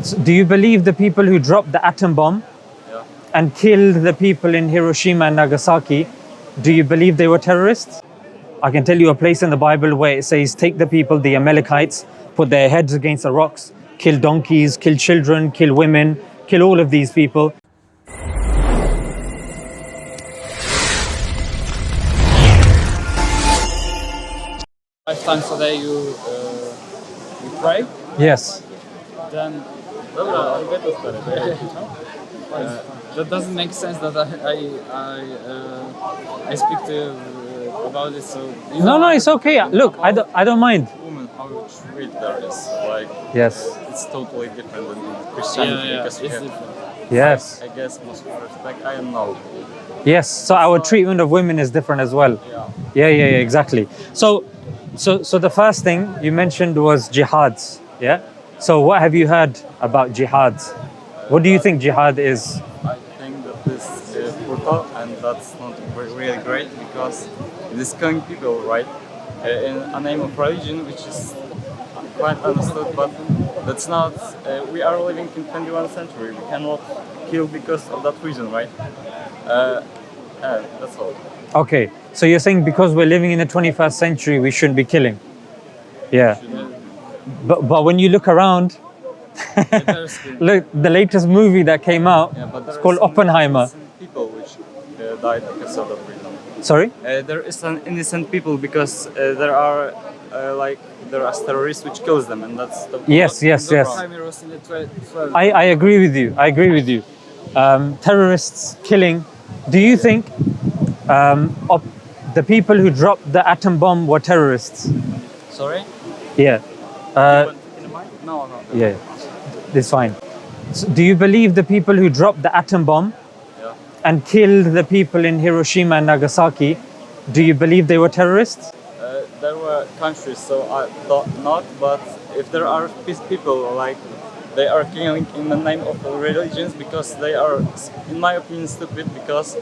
So do you believe the people who dropped the atom bomb and killed the people in Hiroshima and Nagasaki, do you believe they were terrorists? I can tell you a place in the Bible where it says, take the people, the Amalekites, put their heads against the rocks, kill donkeys, kill children, kill women, kill all of these people. 5 times a day you pray? Yes. Then that doesn't make sense that I speak to you about it. So No, it's okay. Look, I don't mind. Women, how you treat there is like Yes. it's totally different than Christianity because we it's have, different. Yes. I guess most respect. I don't know. Yes. So our treatment of women is different as well. Yeah, exactly. So the first thing you mentioned was jihads. Yeah. So what have you heard about jihads? What do you think jihad is? I think that this is brutal and that's not really great because it is killing people, right? In a name of religion, which is quite understood, but that's not. We are living in 21st century. We cannot kill because of that reason, right? That's all. Okay. So you're saying because we're living in the 21st century, we shouldn't be killing? Yeah. But when you look around, look, the latest movie that came out, it's called Oppenheimer. People which died because of that reason. Sorry? There is an innocent people because there are terrorists which kills them, and that's the Yes. Oppenheimer was in the 12. I agree with you. Terrorists killing. Do you think the people who dropped the atom bomb were terrorists? Sorry? Yeah. No. Yeah. It's fine. So do you believe the people who dropped the atom bomb and killed the people in Hiroshima and Nagasaki, do you believe they were terrorists? There were countries, so I thought not. But if there are people like they are killing in the name of religions because they are, in my opinion, stupid because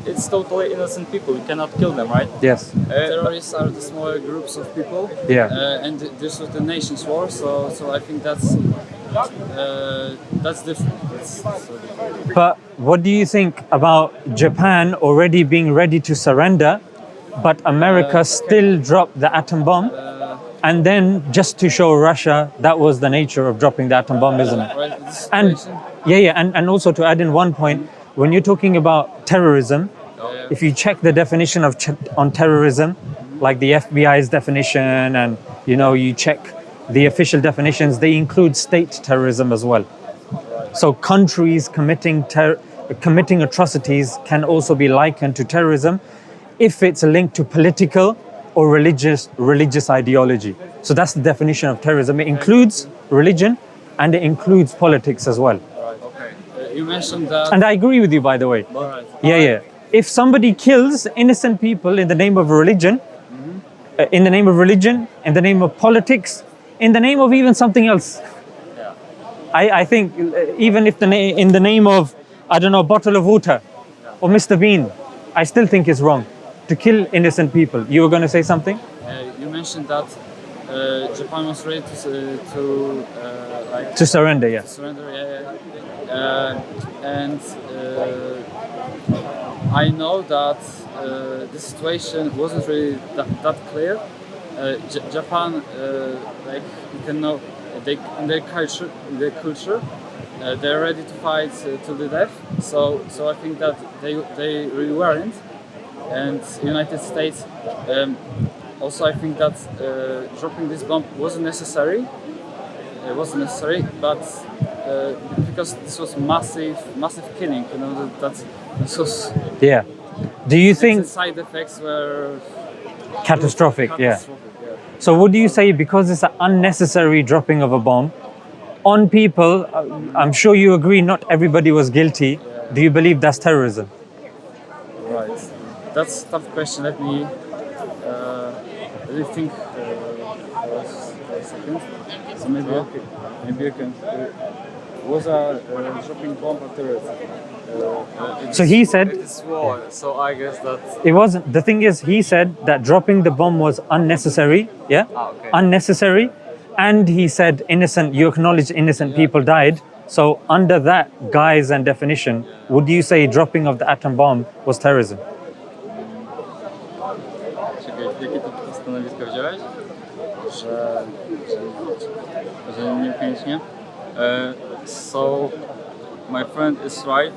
it's totally innocent people. You cannot kill them, right? Yes. Terrorists are the smaller groups of people. Yeah. And this was the nation's war, so I think that's different. But what do you think about Japan already being ready to surrender, but America still dropped the atom bomb? And then just to show Russia, that was the nature of dropping the atom bomb, isn't it? And and also to add in one point, when you're talking about terrorism, if you check the definition on terrorism, like the FBI's definition, and you check the official definitions, they include state terrorism as well. So countries committing atrocities can also be likened to terrorism if it's linked to political or religious ideology. So that's the definition of terrorism. It includes religion and it includes politics as well. You mentioned that. And I agree with you, by the way. Right. Yeah. If somebody kills innocent people in the name of religion, in the name of politics, in the name of even something else, I think even if in the name of, I don't know, a bottle of water or Mr. Bean, I still think it's wrong to kill innocent people. You were going to say something? You mentioned that Japan was ready to surrender. Yeah. To surrender, and I know that the situation wasn't really that clear. Japan, you can know, in their culture, they're ready to fight to the death. So I think that they really weren't. And United States, also I think that dropping this bomb wasn't necessary. It wasn't necessary, but because this was massive killing, this was. Yeah. Do you think the side effects were catastrophic? Yeah. So what do you say, because it's an unnecessary dropping of a bomb on people? I'm sure you agree not everybody was guilty. Do you believe that's terrorism? Right. That's a tough question. Let me think for a second. So maybe you can. Was a dropping bomb or terrorism? So he said it's war. So I guess that it wasn't. The thing is, he said that dropping the bomb was unnecessary. Yeah, okay. Unnecessary, and he said innocent, you acknowledge innocent people died. So under that guise and definition, would you say dropping of the atom bomb was terrorism? Czekaj, jakie to stanowisko wziąłeś? Że niekoniecznie? So my friend is right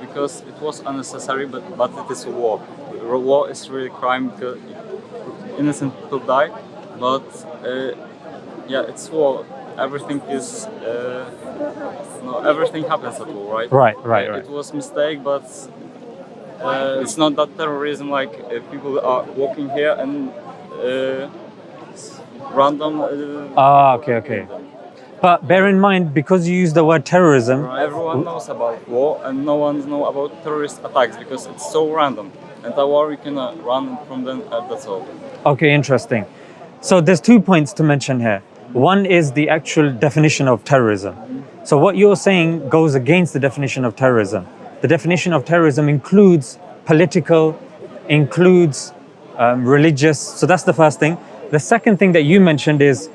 because it was unnecessary, but it is a war. War is really crime because innocent people die, but yeah, it's war. Everything is no, everything happens at war, right? Right. It was mistake, but it's not that terrorism. Like people are walking here and random. Okay. But bear in mind, because you use the word terrorism, Everyone knows about war, and no one knows about terrorist attacks because it's so random. And a war, you cannot run from them. That's all. okay, interesting. So there's 2 points to mention here. One is the actual definition of terrorism. So what you're saying goes against the definition of terrorism. The definition of terrorism includes political, includes religious. So that's the first thing. The second thing that you mentioned is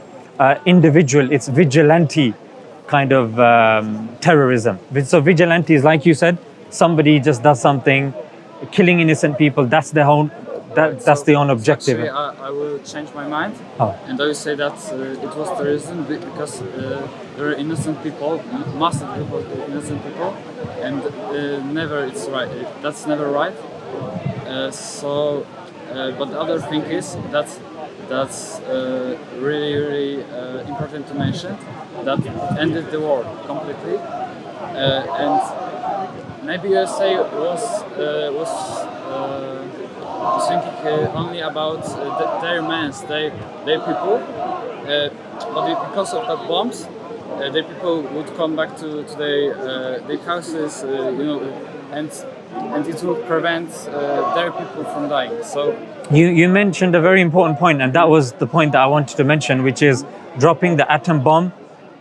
individual, it's vigilante kind of terrorism. So vigilante is, like you said, somebody just does something, killing innocent people, that's their own, that's the own objective. Actually, I will change my mind, Oh. and I will say that it was terrorism because there are innocent people, massive group of innocent people, and never it's right. That's never right. But the other thing is that's really important to mention, that it ended the war completely, and maybe USA was thinking only about their men, their people, but because of that bombs, their people would come back to their houses, and it will prevent their people from dying. So You mentioned a very important point, and that was the point that I wanted to mention, which is dropping the atom bomb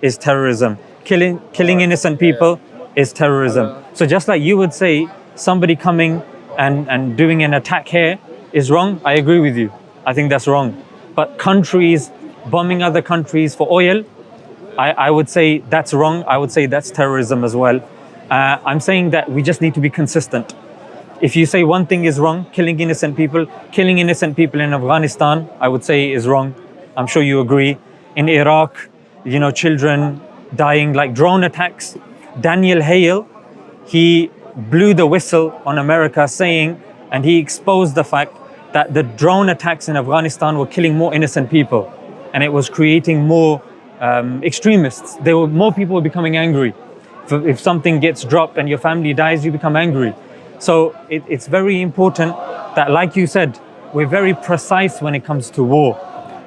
is terrorism. Killing innocent people is terrorism. So just like you would say, somebody coming and doing an attack here is wrong, I agree with you. I think that's wrong. But countries bombing other countries for oil, I would say that's wrong. I would say that's terrorism as well. I'm saying that we just need to be consistent. If you say one thing is wrong, killing innocent people in Afghanistan, I would say is wrong. I'm sure you agree. In Iraq, children dying, like drone attacks. Daniel Hale, he blew the whistle on America saying, and he exposed the fact that the drone attacks in Afghanistan were killing more innocent people. And it was creating more extremists. More people were becoming angry. If something gets dropped and your family dies, you become angry. So it's very important that, like you said, we're very precise when it comes to war,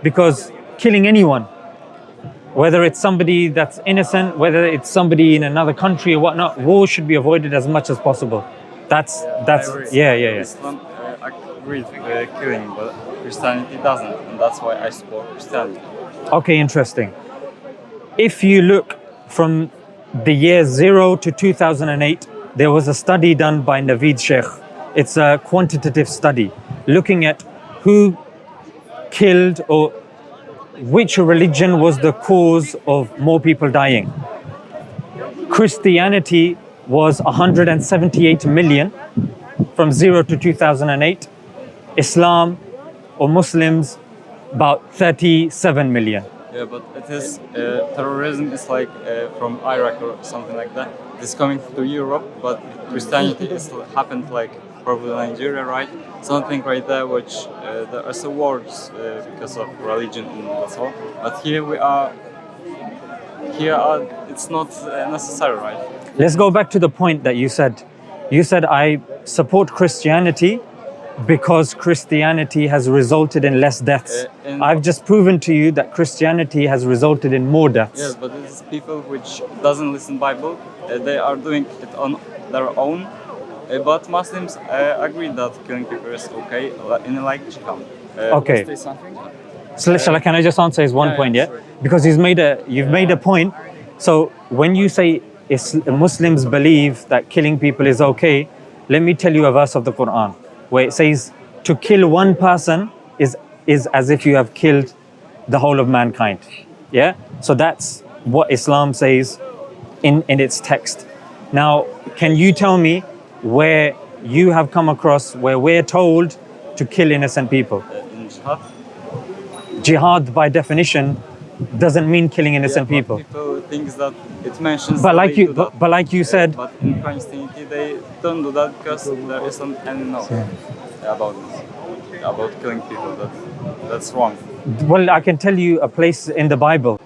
because killing anyone, whether it's somebody that's innocent, whether it's somebody in another country or whatnot, war should be avoided as much as possible. That's yeah. Islam agrees with killing, but Christianity doesn't, and that's why I support Christianity. Okay, interesting. If you look from the year 0 to 2008, there was a study done by Naveed Sheikh. It's a quantitative study looking at who killed or which religion was the cause of more people dying. Christianity was 178 million from 0 to 2008. Islam or Muslims about 37 million. Yeah, but it is terrorism is like from Iraq or something like that. It's coming to Europe, but Christianity is happened like probably Nigeria, right? Something right there, which there are some wars because of religion and that's all. But here we are. It's not necessary, right? Let's go back to the point that you said. You said I support Christianity because Christianity has resulted in less deaths. I've just proven to you that Christianity has resulted in more deaths. Yes, but this is people which doesn't listen Bible. They are doing it on their own. But Muslims agree that killing people is okay, in like jihad. Okay. say something. So can I just answer his one point, yeah? sure. Because you've made a point. So when you say Muslims believe that killing people is okay, let me tell you a verse of the Quran where it says to kill one person is as if you have killed the whole of mankind. Yeah, so that's what Islam says in its text. Now, can you tell me where you have come across where we're told to kill innocent people? In jihad. Jihad, by definition, doesn't mean killing innocent Yeah, people. People think that it mentions. But that like they you, do that. but like you said, But in Christianity, they don't do that because there isn't any knowledge about this, about killing people. That's wrong. well, I can tell you a place in the Bible.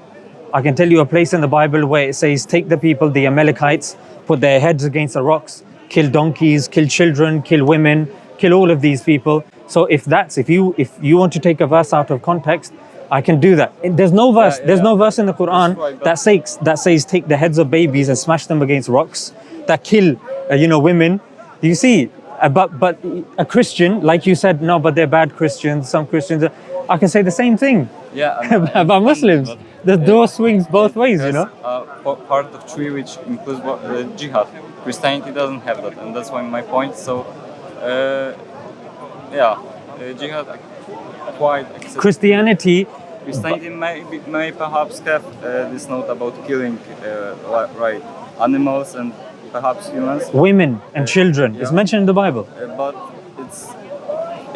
I can tell you a place in the Bible where it says, take the people, the Amalekites, put their heads against the rocks, kill donkeys, kill children, kill women, kill all of these people. So if you want to take a verse out of context, I can do that. There's no verse. Yeah, There's yeah. no verse in the Quran right, but- that says take the heads of babies and smash them against rocks, that kill women. You see, but a Christian, like you said, no, but they're bad Christians. Some Christians, I can say the same thing Yeah. and- about Muslims. The door swings both ways, you know. Part of tree which includes jihad. Christianity doesn't have that, and that's why my point. So, jihad quite accepted. Christianity, Christianity may perhaps have this note about killing right animals and perhaps humans, women and children is Yeah. mentioned in the Bible. but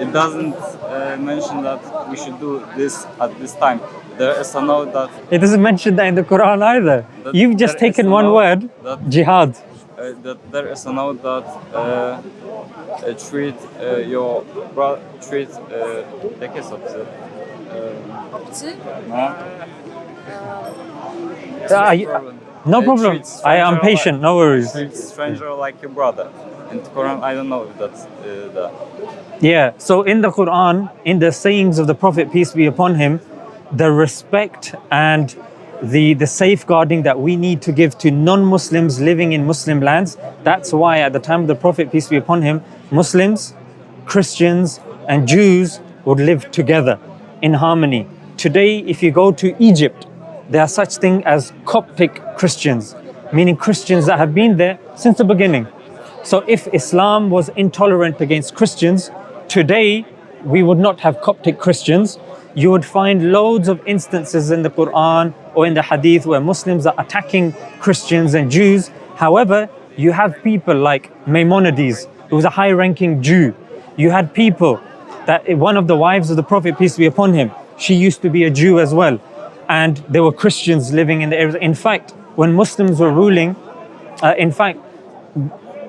it doesn't mention that we should do this at this time. There is a note that It doesn't mention that in the Quran either. That You've just there is taken a one note word, that- jihad. that there is a note that treat your brother treat jakie są psy? Obcy? No. No problem. Treat I am stranger patient. No worries. Treat stranger like your brother. In the Quran, I don't know if that's the. Yeah. So in the Quran, in the sayings of the Prophet, peace be upon him, the respect and the safeguarding that we need to give to non-Muslims living in Muslim lands. That's why at the time of the Prophet, peace be upon him, Muslims, Christians, and Jews would live together in harmony. Today, if you go to Egypt, there are such things as Coptic Christians, meaning Christians that have been there since the beginning. So if Islam was intolerant against Christians, today we would not have Coptic Christians. You would find loads of instances in the Quran or in the Hadith where Muslims are attacking Christians and Jews. However, you have people like Maimonides, who was a high-ranking Jew. You had people that one of the wives of the Prophet, peace be upon him, she used to be a Jew as well. And there were Christians living in the area. In fact, when Muslims were ruling,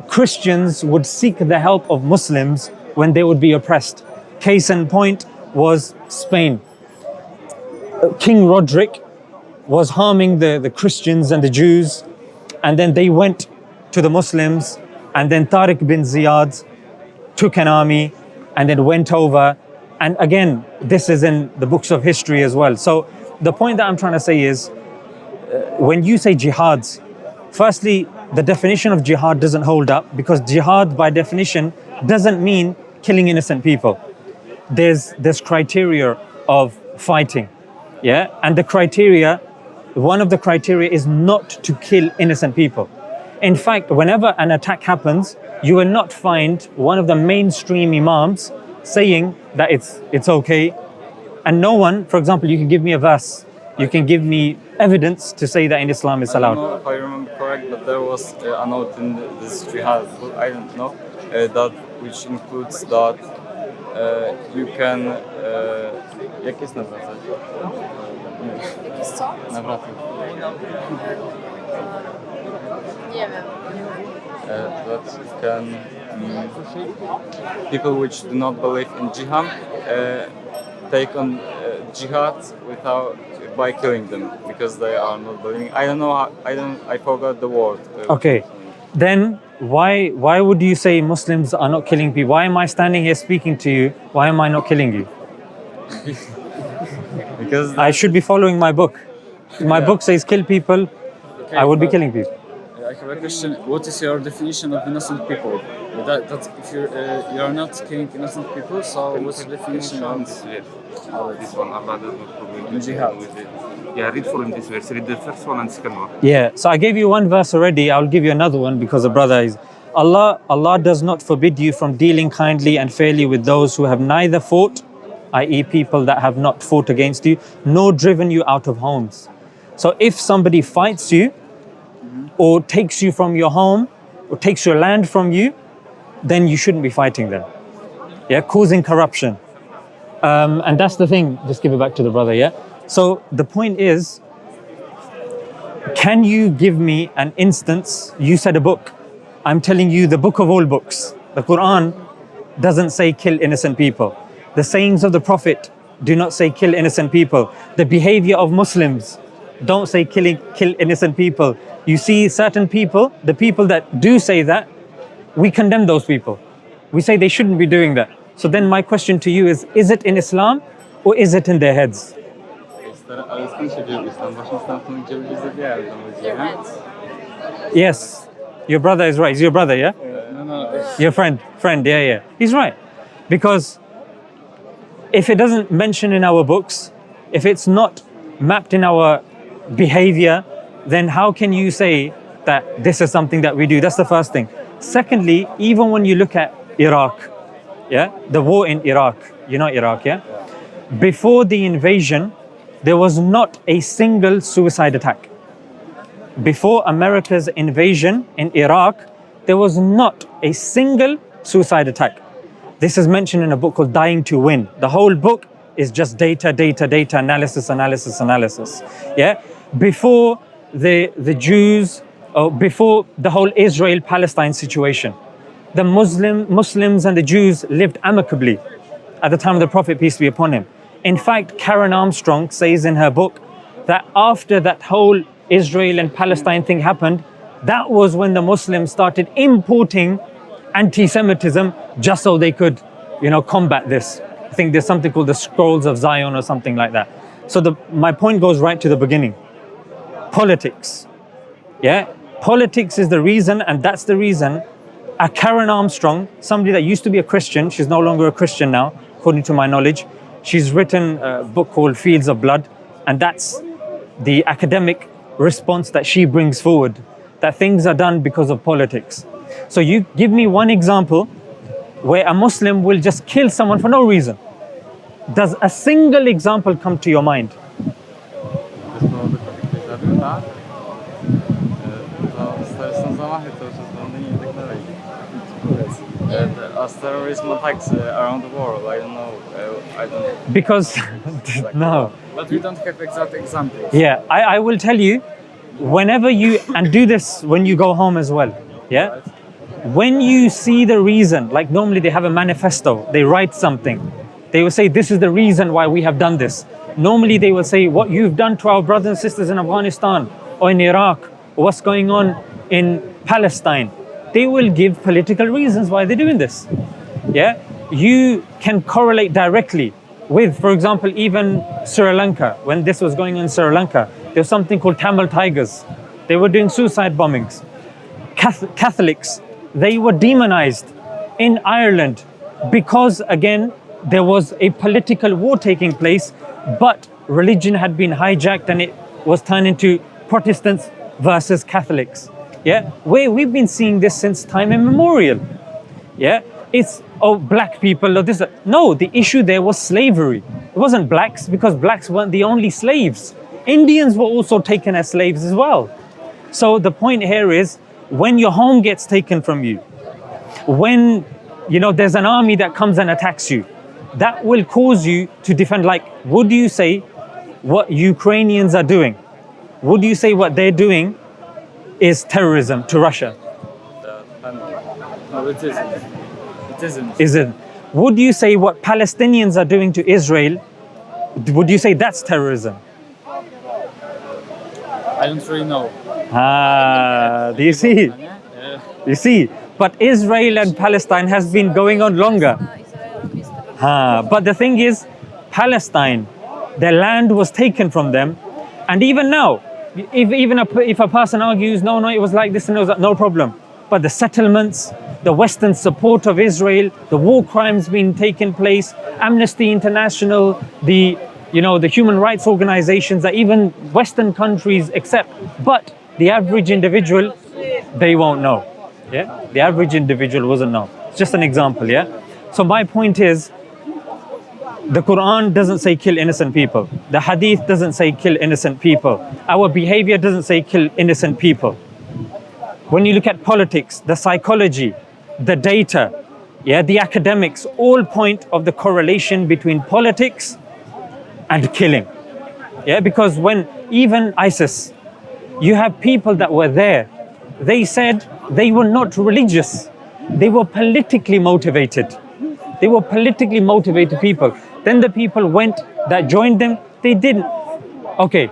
Christians would seek the help of Muslims when they would be oppressed. Case in point was Spain. King Roderick was harming the Christians and the Jews, and then they went to the Muslims, and then Tariq bin Ziyad took an army and then went over. And again, this is in the books of history as well. So the point that I'm trying to say is, when you say jihads, firstly, the definition of jihad doesn't hold up, because jihad by definition doesn't mean killing innocent people. There's criteria of fighting, yeah? And one of the criteria is not to kill innocent people. In fact, whenever an attack happens, you will not find one of the mainstream imams saying that it's okay. And no one, for example, you can give me a verse, you can give me evidence to say that in Islam it's I don't allowed. know if I remember correct, but there was a note in this jihad book, I don't know, that which includes that you can. Jak jest nawracać? Co? Nawracać. Nie wiem. That you can. People which do not believe in jihad take on jihad by killing them because they are not believing. I don't know. I forgot the word. Okay, then why would you say Muslims are not killing people? Why am I standing here speaking to you? Why am I not killing you? Because I should be following my book. My book says kill people. Okay, I would be but killing people. I have a question. What is your definition of innocent people? That if you are not killing innocent people, so what's the definition of This one, Allah does not forbid jihad? with it. Yeah, read for him this verse. Read the first one and second one. Yeah, so I gave you one verse already. I'll give you another one because the brother is Allah does not forbid you from dealing kindly and fairly with those who have neither fought i.e. people that have not fought against you, nor driven you out of homes. So if somebody fights you, or takes you from your home, or takes your land from you, then you shouldn't be fighting them. Yeah, causing corruption. And that's the thing, just give it back to the brother, yeah? So the point is, can you give me an instance? You said a book. I'm telling you the book of all books. The Quran doesn't say kill innocent people. The sayings of the Prophet do not say kill innocent people. The behavior of Muslims don't say kill innocent people. You see certain people, the people that do say that, we condemn those people. We say they shouldn't be doing that. So then my question to you is it in Islam or is it in their heads? Yes, your brother is right. He's your brother, yeah? Your friend, yeah. He's right. Because if it doesn't mention in our books, if it's not mapped in our behavior, then how can you say that this is something that we do? That's the first thing. Secondly, even when you look at Iraq, yeah, the war in Iraq, you know Iraq, yeah? Before the invasion, there was not a single suicide attack. Before America's invasion in Iraq, there was not a single suicide attack. This is mentioned in a book called Dying to Win. The whole book is just data, analysis. Yeah. Before the Jews, or before the whole Israel-Palestine situation, the Muslims and the Jews lived amicably at the time of the Prophet, peace be upon him. In fact, Karen Armstrong says in her book that after that whole Israel and Palestine thing happened, that was when the Muslims started importing anti-Semitism just so they could, combat this. I think there's something called the Scrolls of Zion or something like that. So my point goes right to the beginning. Politics. Yeah? Politics is the reason, and that's the reason Karen Armstrong, somebody that used to be a Christian, she's no longer a Christian now, according to my knowledge. She's written a book called Fields of Blood, and that's the academic response that she brings forward, that things are done because of politics. So you give me one example where a Muslim will just kill someone for no reason. Does a single example come to your mind? As terrorism attacks around the world, I don't know. Because, no. But we don't have exact examples. Yeah, I will tell you, whenever you, and do this when you go home as well, yeah? When you see the reason, like normally they have a manifesto, they write something. They will say, this is the reason why we have done this. Normally they will say, what you've done to our brothers and sisters in Afghanistan, or in Iraq, or what's going on in Palestine. They will give political reasons why they're doing this. Yeah, you can correlate directly with, for example, even Sri Lanka. When this was going on in Sri Lanka, there was something called Tamil Tigers. They were doing suicide bombings. Catholics, they were demonized in Ireland because, again, there was a political war taking place, but religion had been hijacked and it was turned into Protestants versus Catholics. Yeah, we've been seeing this since time immemorial. Yeah, it's black people or this. No, the issue there was slavery. It wasn't blacks, because blacks weren't the only slaves. Indians were also taken as slaves as well. So the point here is, when your home gets taken from you, when there's an army that comes and attacks you, that will cause you to defend. Like, would you say what Ukrainians are doing? Would you say what they're doing is terrorism to Russia? No, it isn't. It isn't. Isn't. Would you say what Palestinians are doing to Israel, would you say that's terrorism? I don't really know. Do you see? You see? But Israel and Palestine has been going on longer. But the thing is, Palestine, their land was taken from them, and even now, if a person argues, no, it was like this and it was like, no problem. But the settlements, the Western support of Israel, the war crimes being taken place, Amnesty International, the human rights organizations that even Western countries accept, but the average individual, they won't know. Yeah, the average individual doesn't know. It's just an example. Yeah. So my point is, The Quran doesn't say kill innocent people. The Hadith doesn't say kill innocent people. Our behavior doesn't say kill innocent people. When you look at politics, the psychology, the data, the academics all point of the correlation between politics and killing. Because when even ISIS, you have people that were there, they said they were not religious. They were politically motivated. They were politically motivated people. Then the people went that joined them, they didn't. Okay,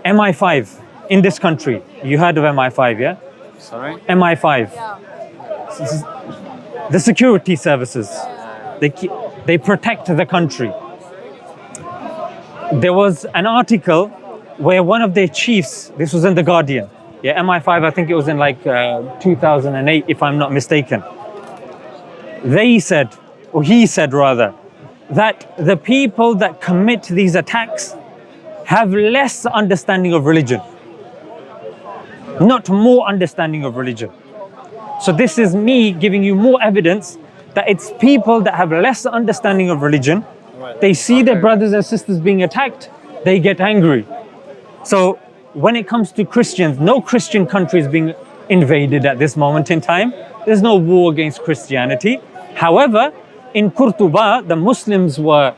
MI5 in this country. You heard of MI5, yeah? Sorry? MI5. The security services. They protect the country. There was an article where one of their chiefs, this was in The Guardian, MI5, I think it was in like 2008, if I'm not mistaken. They said, or he said rather, that the people that commit these attacks have less understanding of religion, not more understanding of religion. So this is me giving you more evidence that it's people that have less understanding of religion. They see their brothers and sisters being attacked, they get angry. So when it comes to Christians, no Christian country is being invaded at this moment in time. There's no war against Christianity. However, in Qurtuba, the Muslims were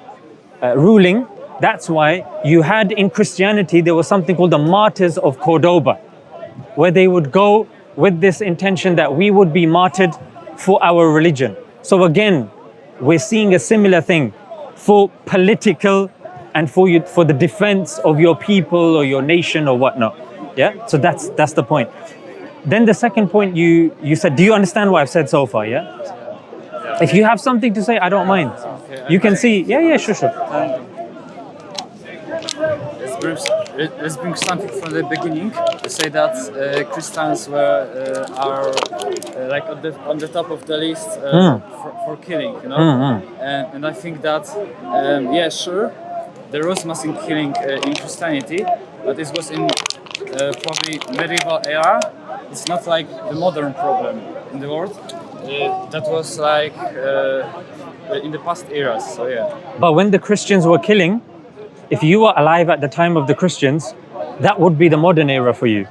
ruling. That's why you had in Christianity, there was something called the Martyrs of Cordoba, where they would go with this intention that we would be martyred for our religion. So again, we're seeing a similar thing for political and for the defense of your people or your nation or whatnot. So that's the point. Then the second point you said, do you understand what I've said so far? If you have something to say, I don't mind. You can see. Sure. Let's bring something from the beginning. To say that Christians are like on the top of the list for killing, you know. And I think that sure, there was massive killing in Christianity, but this was in probably medieval era. It's not like the modern problem in the world. That was like in the past eras. So But when the Christians were killing, if you were alive at the time of the Christians, that would be the modern era for you.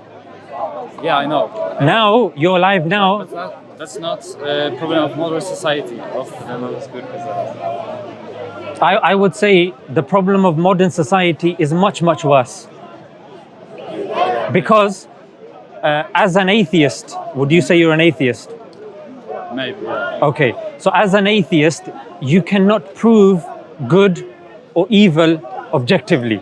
Yeah, I know. Now you're alive now. But that's not a problem of modern society. I would say the problem of modern society is much, much worse. Because as an atheist, would you say you're an atheist? Maybe. Okay, so as an atheist, you cannot prove good or evil objectively.